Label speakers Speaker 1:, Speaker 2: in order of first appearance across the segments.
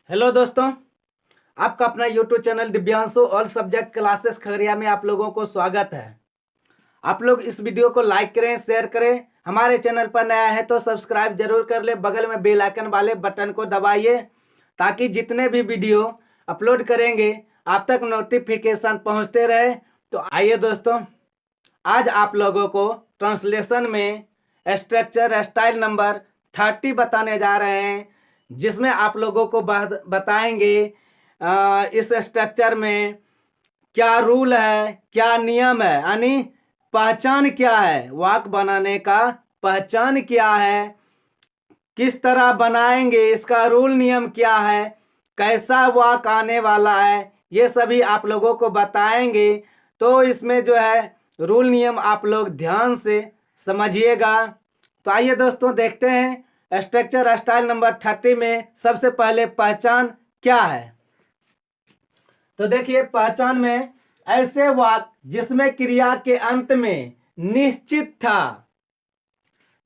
Speaker 1: Hello दोस्तों, आपका अपना YouTube channel Divyanshu all subject classes Khagaria में आप लोगों को स्वागत है। आप लोग इस वीडियो को लाइक करें, शेयर करें। हमारे चैनल पर नया है तो सब्सक्राइब जरूर कर ले। बगल में बेल आइकन वाले बटन को दबाइए ताकि जितने भी वीडियो अपलोड करेंगे आप तक नोटिफिकेशन पहुंचते रहे। तो आइए दोस्तों, आज आप लोगों को ट्रांसलेशन में स्ट्रक्चर स्टाइल नंबर 30 बताने जा रहे हैं, जिसमें आप लोगों को बताएंगे इस स्ट्रक्चर में क्या रूल है, क्या नियम है, यानी पहचान क्या है, वाक्य बनाने का पहचान क्या है, किस तरह बनाएंगे, इसका रूल नियम क्या है, कैसा वाक्य आने वाला है, ये सभी आप लोगों को बताएंगे। तो इसमें जो है रूल नियम आप लोग ध्यान से समझिएगा। तो आइए दोस्तों देखते हैं स्ट्रक्चर स्टाइल नंबर 30 में सबसे पहले पहचान क्या है। तो देखिए, पहचान में ऐसे वाक्य जिसमें क्रिया के अंत में निश्चित था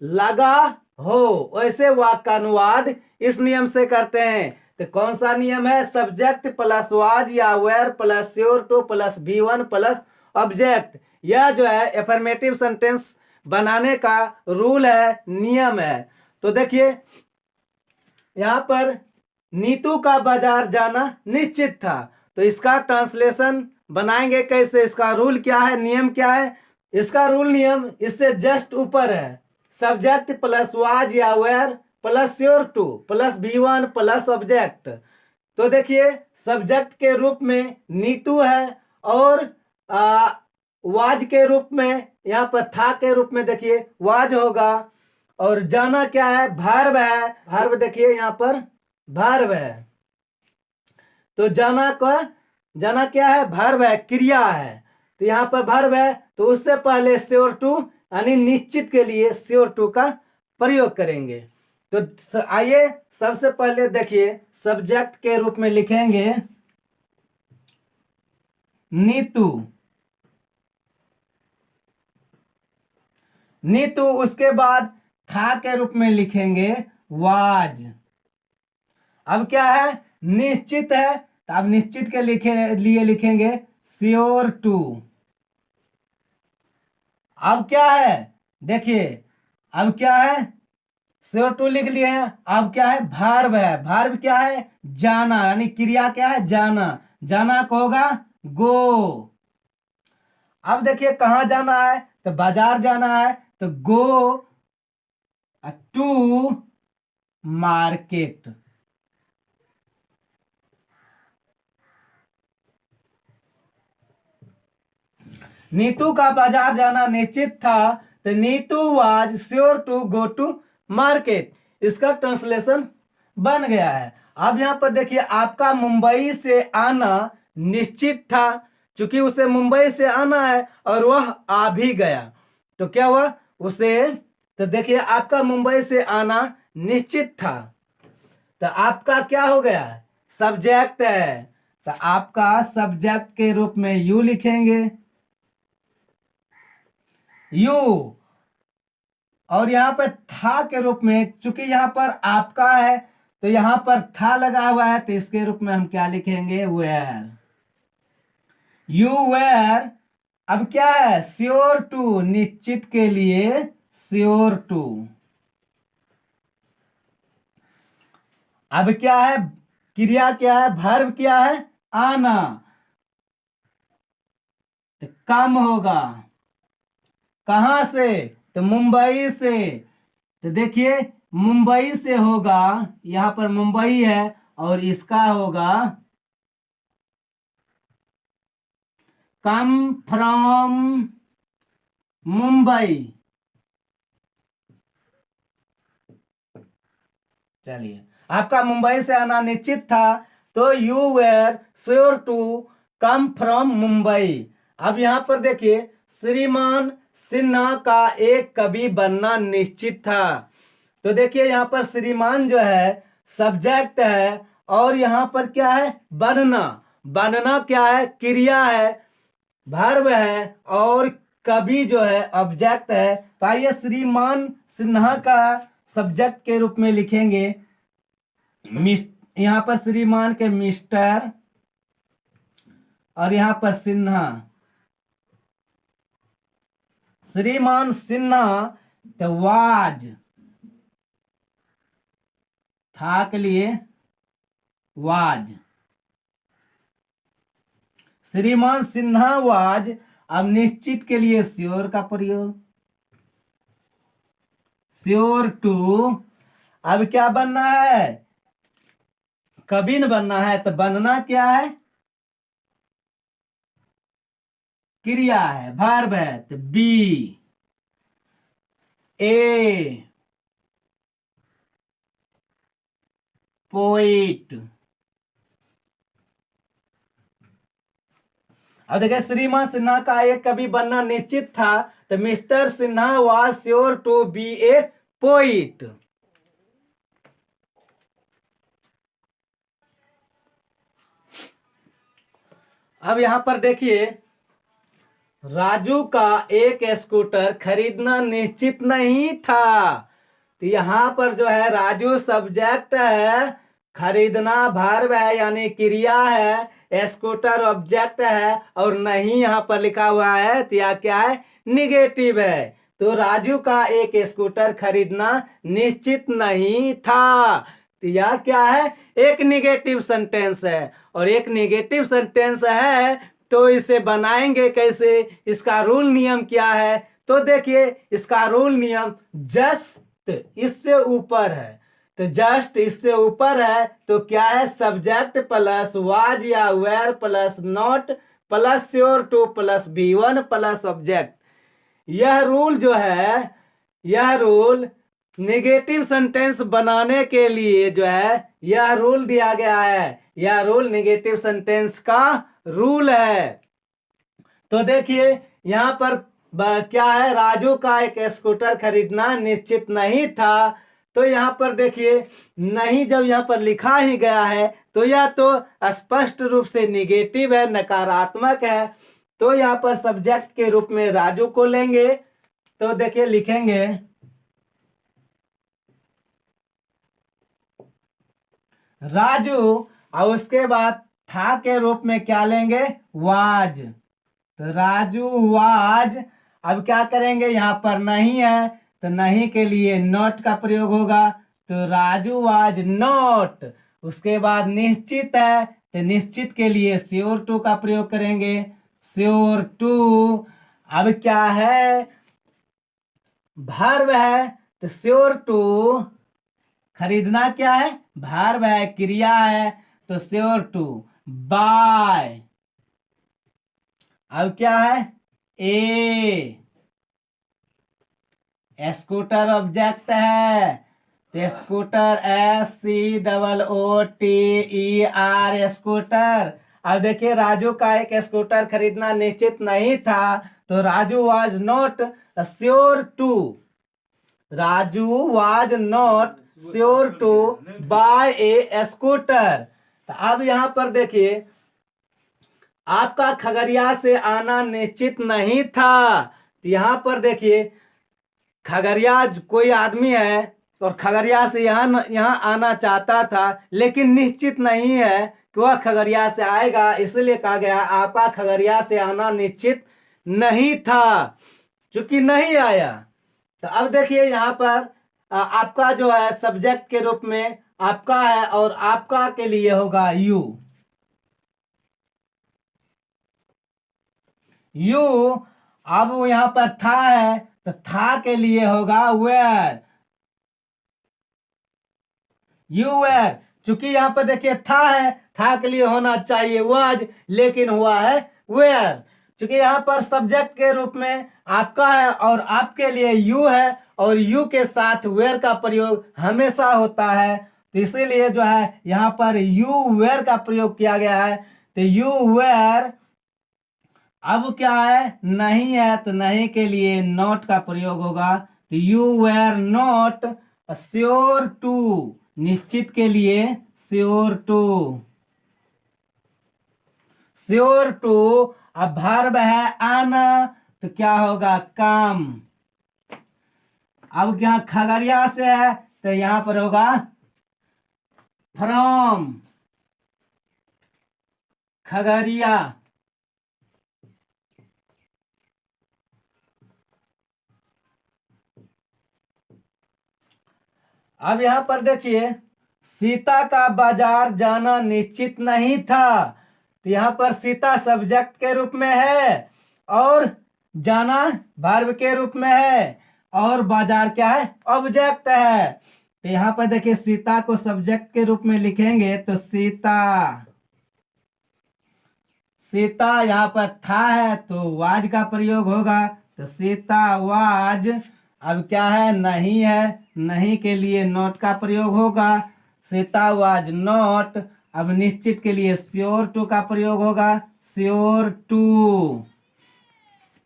Speaker 1: लगा हो, वैसे वाक्य का अनुवाद इस नियम से करते हैं। तो कौन सा नियम है? सब्जेक्ट प्लस वाज या were plus sure to plus V1 plus object. यह जो है एफर्मेटिव सेंटेंस बनाने का रूल है, नियम है। तो देखिए यहां पर नीतू का बाजार जाना निश्चित था, तो इसका ट्रांसलेशन बनाएंगे कैसे, इसका रूल क्या है, नियम क्या है? इसका रूल नियम इससे जस्ट ऊपर है। सब्जेक्ट प्लस वाज या were plus sure to plus V1 plus object. तो देखिए सब्जेक्ट के रूप में नीतू है और वाज के रूप में यहाँ पर था के रूप में देखिए वाज होगा। और जाना क्या है? वर्ब है। वर्ब देखिए यहाँ पर वर्ब है। तो जाना क्या है? वर्ब है, क्रिया है। तो यहाँ पर वर्ब है, तो उससे पहले श्योर टू यानी निश्चित के लिए श्योर टू का प्रयोग करेंगे। तो आइए सबसे पहले देखिए सब्जेक्ट के रूप में लिखेंगे नीतू। नीतू, उसके बाद था के रूप में लिखेंगे वाज। अब क्या है? निश्चित है, तो अब निश्चित के लिए लिखेंगे श्योर टू। अब क्या है? देखिए अब क्या है? श्योर टू लिख लिए हैं। अब क्या है? वर्ब है। वर्ब क्या है? जाना, यानी क्रिया क्या है? जाना। जाना को होगा गो। अब देखिए कहां जाना है? तो बाजार जाना है, तो गो टू मार्केट। नीतू का बाजार जाना निश्चित था, तो Neetu was sure to go to market. इसका ट्रांसलेशन बन गया है। अब यहां पर देखिए आपका मुंबई से आना निश्चित था, क्योंकि उसे मुंबई से आना है और वह आ भी गया। तो क्या हुआ उसे? तो देखिए आपका मुंबई से आना निश्चित था, तो आपका क्या हो गया? सब्जेक्ट है। तो आपका सब्जेक्ट के रूप में यू लिखेंगे, यू। और यहां पर था के रूप में, चूंकि यहां पर आपका है तो यहां पर था लगा हुआ है, तो इसके रूप में हम क्या लिखेंगे? वेयर। You were. अब क्या है? श्योर टू, निश्चित के लिए श्योर टू। अब क्या है? क्रिया क्या है? वर्ब क्या है? आना। तो कम होगा। कहां से? तो मुंबई से। तो देखिए मुंबई से होगा, यहां पर मुंबई है और इसका होगा कम फ्रॉम मुंबई। चलिए, आपका मुंबई से आना निश्चित था, तो you were sure to come from Mumbai. अब यहां पर देखिए श्रीमान सिन्हा का एक कवि बनना निश्चित था। तो देखिए यहां पर श्रीमान जो है सब्जेक्ट है और यहां पर क्या है? बनना। बनना क्या है? क्रिया है, वर्ब है और कवि जो है ऑब्जेक्ट है। तो आइए श्रीमान सिन्हा का सब्जेक्ट के रूप में लिखेंगे यहां पर श्रीमान के मिस्टर और यहां पर सिन्हा, श्रीमान सिन्हा तो वाज, था के लिए वाज, श्रीमान सिन्हा वाज। अब निश्चित के लिए श्योर का प्रयोग, श्योर टू। अब क्या बनना है, कभी न बनना है, तो बनना क्या है, क्रिया है, वर्ब है, तो बी ए पोइट। अब देखिए श्रीमान सिन्हा का एक कवि बनना निश्चित था, तो mister Sinha was sure to be a poet. अब यहां पर देखिए, राजू का एक स्कूटर खरीदना निश्चित नहीं था, तो यहां पर जो है राजू सब्जेक्ट है, खरीदना वर्ब है यानी क्रिया है, स्कूटर ऑब्जेक्ट है, और नहीं यहां पर लिखा हुआ है, तो यह क्या है, निगेटिव है। तो राजू का एक स्कूटर खरीदना निश्चित नहीं था, तो यह क्या है, एक निगेटिव सेंटेंस है, और एक निगेटिव सेंटेंस है तो इसे बनाएंगे कैसे, इसका रूल नियम क्या है, तो देखिए इसका रूल नियम जस्ट इससे ऊपर है, तो जस्ट इससे ऊपर है तो क्या है, सब्जेक्ट प्लस वाज या were plus not plus sure to plus B1 plus object. यह रूल जो है, यह रूल नेगेटिव सेंटेंस बनाने के लिए जो है यह रूल दिया गया है, यह रूल नेगेटिव सेंटेंस का रूल है। तो देखिए यहां पर क्या है, राजू का एक स्कूटर खरीदना निश्चित नहीं था, तो यहां पर देखिए नहीं जब यहां पर लिखा ही गया है तो यह तो स्पष्ट रूप से निगेटिव है, नकारात्मक है, तो यहां पर सब्जेक्ट के रूप में राजू को लेंगे। तो देखिए लिखेंगे राजू, और उसके बाद था के रूप में क्या लेंगे, वाज, तो राजू वाज। अब क्या करेंगे, यहां पर नहीं है तो नहीं के लिए नॉट का प्रयोग होगा, तो राजू वाज नॉट। उसके बाद निश्चित है तो निश्चित के लिए श्योर टू का प्रयोग करेंगे, श्योर टू। अब क्या है, वर्ब है, तो श्योर टू, खरीदना क्या है, वर्ब है, क्रिया है, तो श्योर टू बाय। अब क्या है, ए स्कूटर ऑब्जेक्ट है, तो स्कूटर SCOOTER स्कूटर। अब देखिए राजू का एक स्कूटर खरीदना निश्चित नहीं था, तो Raju was not sure to, Raju was not sure to buy a scooter. तो अब यहां पर देखिए आपका खगड़िया से आना निश्चित नहीं था, तो यहां पर देखिए खगड़िया कोई आदमी है और खगड़िया से यहाँ आना चाहता था, लेकिन निश्चित नहीं है कि वह खगड़िया से आएगा, इसलिए कहा गया आपका खगड़िया से आना निश्चित नहीं था, चूंकि नहीं आया। तो अब देखिए यहाँ पर आपका जो है सब्जेक्ट के रूप में आपका है, और आपका के लिए होगा यू, यू। अब यहां पर था है तो था के लिए होगा वेयर, यू वेयर। चूंकि यहां पर देखिए था है, था के लिए होना चाहिए वाज, लेकिन हुआ है वेयर। चूंकि यहां पर सब्जेक्ट के रूप में आपका है और आपके लिए यू है, और यू के साथ वेयर का प्रयोग हमेशा होता है, तो इसीलिए जो है यहां पर यू वेयर का प्रयोग किया गया है, तो यू वेयर। अब क्या है, नहीं है तो नहीं के लिए नॉट का प्रयोग होगा, तो you were not sure to, निश्चित के लिए श्योर टू, श्योर टू। अब वर्ब है आना, तो क्या होगा, काम। अब यहाँ खगड़िया से है तो यहां पर होगा फ्रॉम खगड़िया। अब यहां पर देखिए, सीता का बाजार जाना निश्चित नहीं था, तो यहां पर सीता सब्जेक्ट के रूप में है और जाना वर्ब के रूप में है और बाजार क्या है, ऑब्जेक्ट है। तो यहां पर देखिए सीता को सब्जेक्ट के रूप में लिखेंगे तो सीता, सीता यहाँ पर था है तो वाज का प्रयोग होगा, तो सीता वाज। अब क्या है, नहीं है, नहीं के लिए नॉट का प्रयोग होगा, सीता वाज नॉट। अब निश्चित के लिए श्योर टू का प्रयोग होगा, श्योर टू।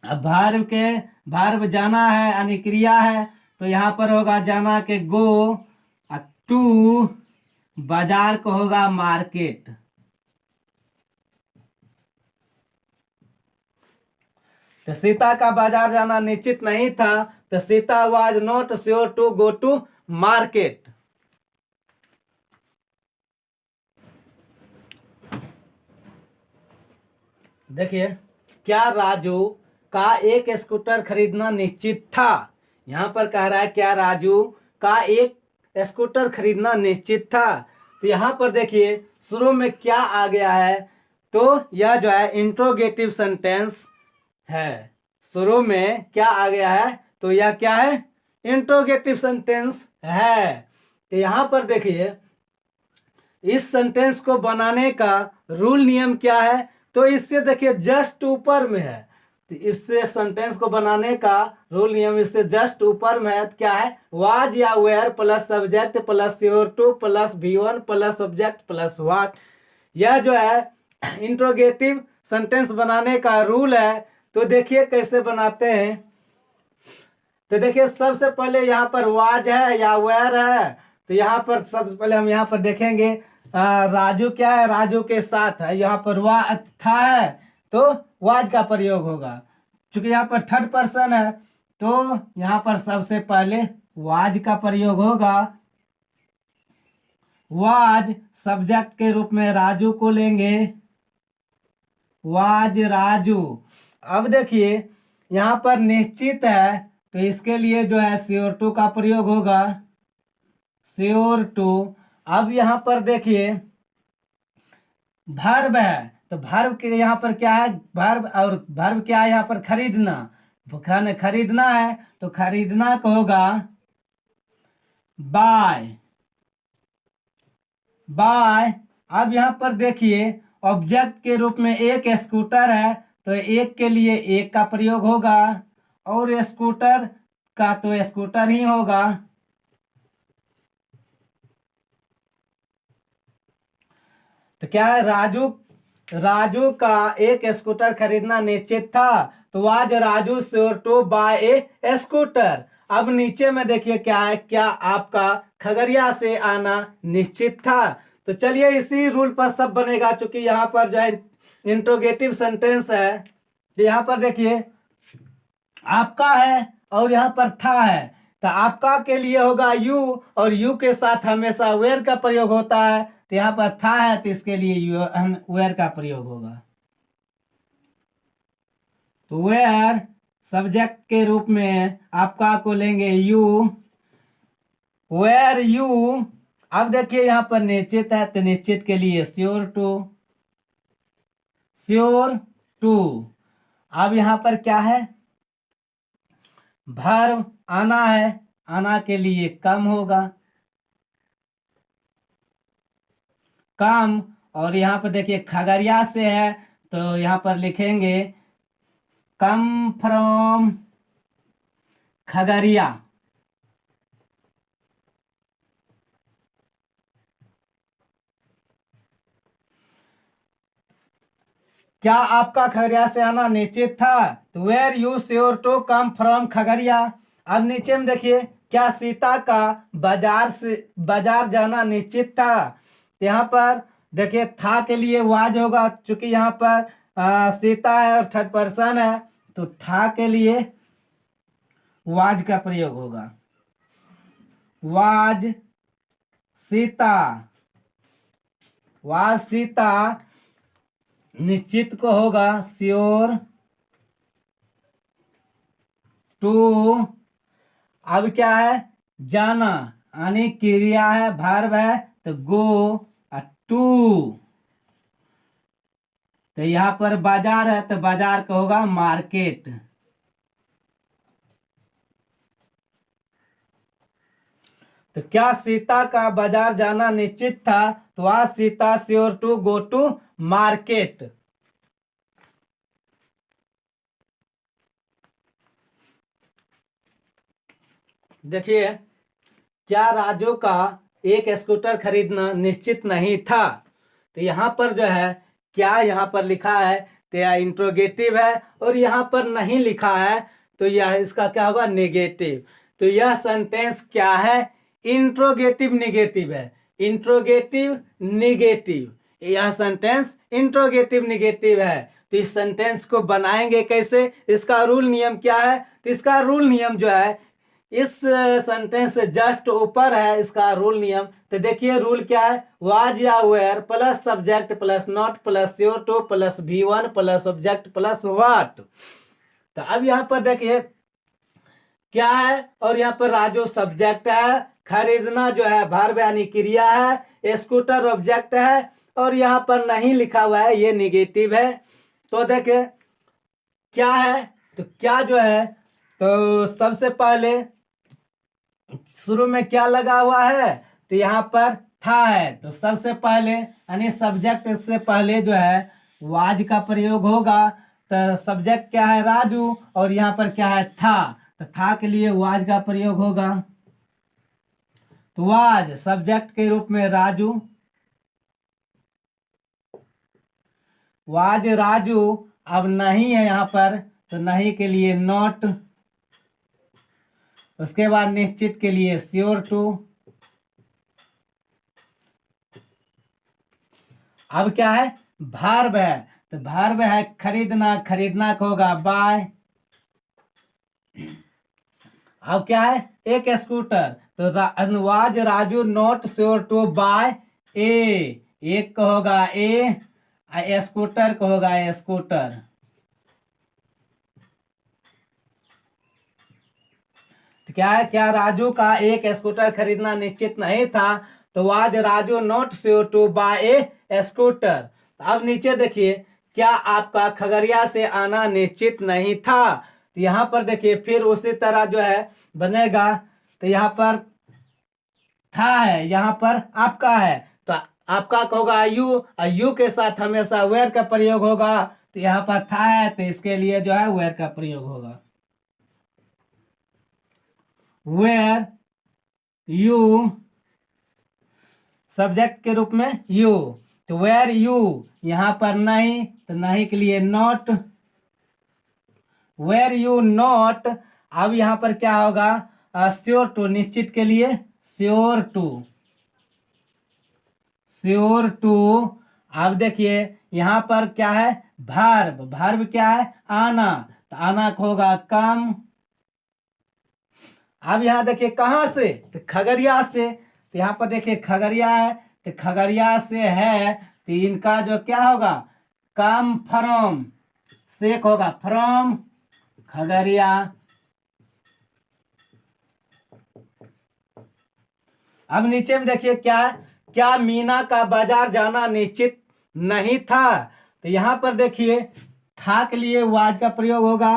Speaker 1: अब भार्ब के, भार्ब जाना है यानी क्रिया है, तो यहाँ पर होगा जाना के गो, टू बाजार को होगा मार्केट। तो सीता का बाजार जाना निश्चित नहीं था, तो Sita was not sure to go to market. देखिए, क्या राजू का एक स्कूटर खरीदना निश्चित था। यहां पर कह रहा है क्या राजू का एक स्कूटर खरीदना निश्चित था। तो यहां पर देखिए शुरू में क्या आ गया है, तो यह जो है इंट्रोगेटिव सेंटेंस है। शुरू में क्या आ गया है, तो यह क्या है, इंट्रोगेटिव सेंटेंस है। तो यहां पर देखिए इस सेंटेंस को बनाने का रूल नियम क्या है, तो इससे देखिए जस्ट ऊपर में है, तो इससे सेंटेंस को बनाने का रूल नियम इससे जस्ट ऊपर में है, क्या है, वाज या were plus subject plus sure to plus V1 plus object plus what. यह जो है इंट्रोगेटिव सेंटेंस बनाने का रूल है। तो देखिए कैसे बनाते हैं। तो देखिए सबसे पहले यहाँ पर वाज है या वेयर है, तो यहाँ पर सबसे पहले हम यहाँ पर देखेंगे राजू क्या है, राजू के साथ है, यहाँ पर वा था है तो वाज का प्रयोग होगा। चूंकि यहाँ पर थर्ड पर्सन है तो यहाँ पर सबसे पहले वाज का प्रयोग होगा। वाज सब्जेक्ट के रूप में राजू को लेंगे, वाज राजू। अब देखिए यहाँ पर निश्चित है तो इसके लिए जो है श्योर टू का प्रयोग होगा, श्योर टू। अब यहाँ पर देखिए वर्ब है, तो वर्ब के यहाँ पर क्या है, वर्ब, और वर्ब क्या है यहाँ पर, खरीदना। खरीदना है तो खरीदना को होगा बाय, बाय। अब यहाँ पर देखिए ऑब्जेक्ट के रूप में एक स्कूटर है तो एक के लिए एक का प्रयोग होगा और स्कूटर का तो स्कूटर ही होगा। तो क्या है, राजू, राजू का एक स्कूटर खरीदना निश्चित था, तो आज Raju sure to buy a scooter. अब नीचे में देखिए क्या है, क्या आपका खगड़िया से आना निश्चित था। तो चलिए इसी रूल पर सब बनेगा, चूंकि यहाँ पर जो है इंट्रोगेटिव सेंटेंस है। तो यहाँ पर देखिए आपका है और यहाँ पर था है, तो आपका के लिए होगा यू और यू के साथ हमेशा वेयर का प्रयोग होता है, तो यहाँ पर था है तो इसके लिए वेयर का प्रयोग होगा। तो वेयर सब्जेक्ट के रूप में आपका को लेंगे यू, वेयर यू। अब देखिए यहाँ पर निश्चित है तो निश्चित के लिए श्योर टू, श्योर टू। अब यहाँ पर क्या है, वर्ब आना है, आना के लिए कम होगा, कम। और यहाँ पर देखिए खगड़िया से है तो यहाँ पर लिखेंगे कम फ्रॉम खगड़िया। क्या आपका खगड़िया से आना निश्चित था, तो were you sure to come from Khagaria. अब नीचे में देखिए क्या सीता का बाजार जाना निश्चित था, तो यहाँ पर देखिए था के लिए वाज होगा, चूंकि यहाँ पर सीता है और थर्ड पर्सन है तो था के लिए वाज का प्रयोग होगा, वाज सीता। वाज सीता निश्चित को होगा श्योर टू। अब क्या है, जाना यानी क्रिया है, वर्ब है, तो गो टू। तो यहाँ पर बाजार है तो बाजार का होगा मार्केट। तो क्या सीता का बाजार जाना निश्चित था, तो आज Sita sure to go to market. देखिए, क्या राजू का एक स्कूटर खरीदना निश्चित नहीं था। तो यहाँ पर जो है क्या यहाँ पर लिखा है, तो यह इंट्रोगेटिव है, और यहाँ पर नहीं लिखा है तो यह इसका क्या होगा, नेगेटिव। तो यह सेंटेंस क्या है, इंट्रोगेटिव निगेटिव है। इंट्रोगेटिव निगेटिव, यह सेंटेंस इंट्रोगेटिव निगेटिव है। तो इस सेंटेंस को बनाएंगे कैसे, इसका रूल नियम क्या है, तो इसका रूल नियम जो है इस सेंटेंस से जस्ट ऊपर है इसका रूल नियम। तो देखिए रूल क्या है, वाज या were plus subject plus not plus sure to plus V1 plus object plus what. तो अब यहाँ पर देखिए क्या है, और यहाँ पर राजू सब्जेक्ट है, खरीदना जो है वर्ब यानी क्रिया है, स्कूटर ऑब्जेक्ट है, और यहाँ पर नहीं लिखा हुआ है, ये निगेटिव है। तो देखिए क्या है, तो क्या जो है, तो सबसे पहले शुरू में क्या लगा हुआ है, तो यहाँ पर था है, तो सबसे पहले यानी सब्जेक्ट से पहले जो है वाज का प्रयोग होगा। तो सब्जेक्ट क्या है, राजू, और यहाँ पर क्या है, था, तो था के लिए वाज का प्रयोग होगा। तो वाज सब्जेक्ट के रूप में राजू, वाज राजू। अब नहीं है यहाँ पर, तो नहीं के लिए नॉट, उसके बाद निश्चित के लिए श्योर टू। अब क्या है, वर्ब है, तो वर्ब है खरीदना, खरीदना को होगा बाय। अब क्या है, एक स्कूटर, तो was Raju not sure to buy a, एक को होगा ए, स्कूटर को होगा स्कूटर। तो क्या है, क्या राजू का एक स्कूटर खरीदना निश्चित नहीं था, तो was Raju not sure to buy a scooter. अब नीचे देखिए, क्या आपका खगड़िया से आना निश्चित नहीं था। तो यहाँ पर देखिए फिर उसी तरह जो है बनेगा। तो यहाँ पर था है, यहाँ पर आपका है, तो आपका का होगा यू, यू के साथ हमेशा वेयर का प्रयोग होगा। तो यहाँ पर था है, तो इसके लिए जो है वेयर का प्रयोग होगा। वेयर यू सब्जेक्ट के रूप में यू, तो वेयर यू, यहां पर नहीं, तो नहीं के लिए नॉट, वेयर यू नॉट। अब यहां पर क्या होगा, श्योर टू, निश्चित के लिए श्योर टू, श्योर टू। अब देखिए यहां पर क्या है, वर्ब, वर्ब क्या है, आना, तो आना को होगा कम। अब यहाँ देखिए कहाँ से, तो खगड़िया से। तो यहाँ पर देखिए खगड़िया है, तो खगड़िया से है, तो इनका जो क्या होगा, कम फ्रॉम, से होगा फ्रॉम खगड़िया। अब नीचे में देखिए क्या है, क्या मीना का बाजार जाना निश्चित नहीं था। तो यहाँ पर देखिए था के लिए वाज का प्रयोग होगा,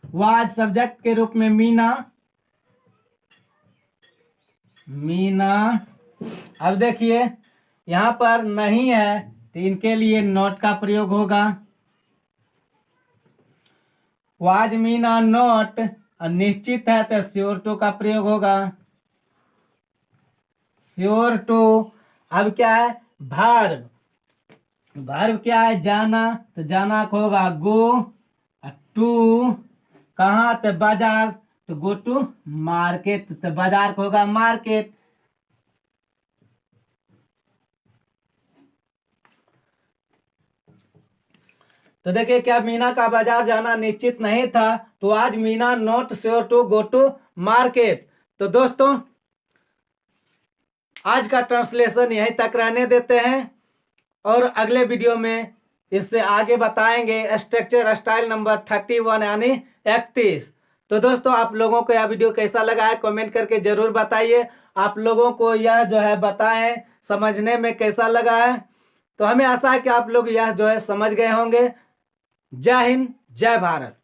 Speaker 1: वाज सब्जेक्ट के रूप में मीना, मीना। अब देखिए यहां पर नहीं है, तो इनके लिए नॉट का प्रयोग होगा, वाज मीना नॉट। और निश्चित है तो श्योर टू का प्रयोग होगा, श्योर टू। अब क्या है, वर्ब, वर्ब क्या है, जाना, तो जाना को होगा गो टू, कहाँ, तो बाजार, तो गो टू मार्केट, तो बाजार को होगा मार्केट। तो देखिए क्या मीना का बाजार जाना निश्चित नहीं था, तो आज Meena not sure to go to market. तो दोस्तों आज का ट्रांसलेशन यहीं तक रहने देते हैं और अगले वीडियो में इससे आगे बताएंगे स्ट्रक्चर स्टाइल नंबर 31 यानी 31। तो दोस्तों आप लोगों को यह वीडियो कैसा लगा है कमेंट करके जरूर बताइए। आप लोगों को यह जो है बताएं समझने में कैसा लगा है। तो हमें आशा है कि आप लोग यह जो है समझ गए होंगे। जय हिंद, जय भारत।